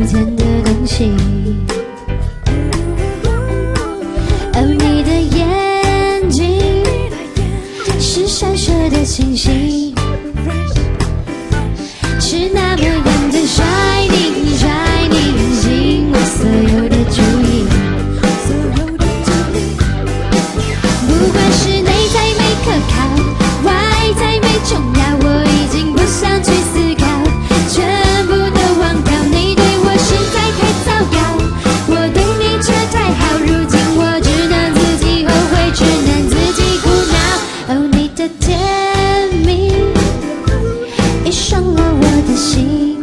浅的东西。哦，你的眼睛是闪烁的星星，是那么样的 shining shining， 吸引我所有的注意。不管是内在没可靠，外在没重要，我已经不想去思考，全部都忘掉。你对我实在太糟糕，我对你却太好，如今我只能自己后悔，只能自己苦恼。哦，你的甜蜜已伤了我的心，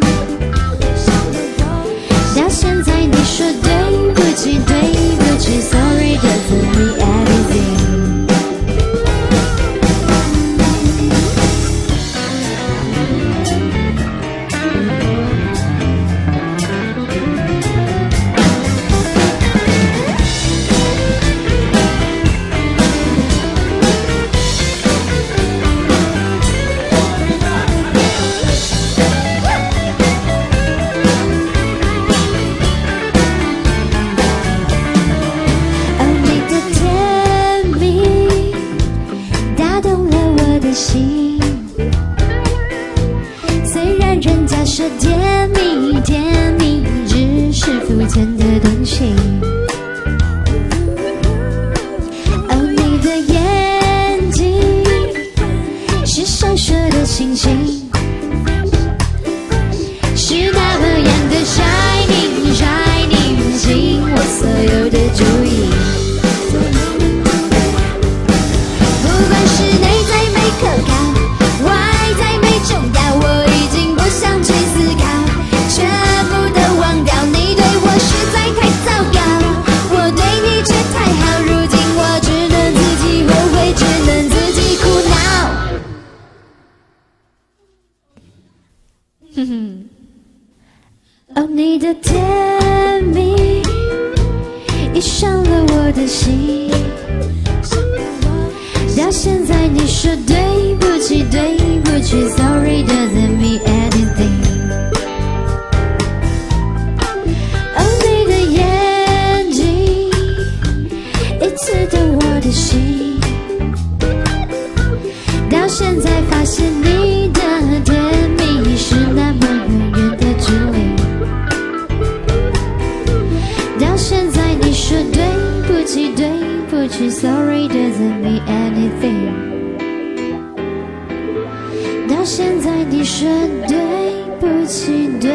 到现在你说对不起对不起 ，Sorry doesn't mean anything。虽然人家说甜蜜甜蜜只是肤浅的东西，哦，你的眼睛是闪烁的星星，是那么样的 shining shining， 吸引我所有的注意。不管是内在没可靠，外在没重要，我已经不想去思考，全部都忘掉。你对我实在太糟糕，我对你却太好，如今我只能自己后悔，只能自己苦恼。哦，你的甜蜜已伤了我的心，到现在你说对不起对不起 ，Sorry doesn't mean anything。哦，你的眼睛一刺痛我的心，到现在发现你的甜蜜是那么远远的距离，到现在你说对不起对不起 ，Sorry doesn't mean anything。到现在你说对不起对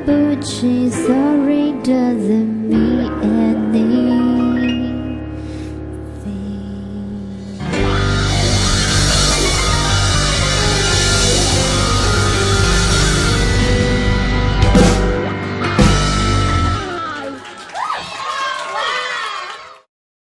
不起 ，Sorry doesn't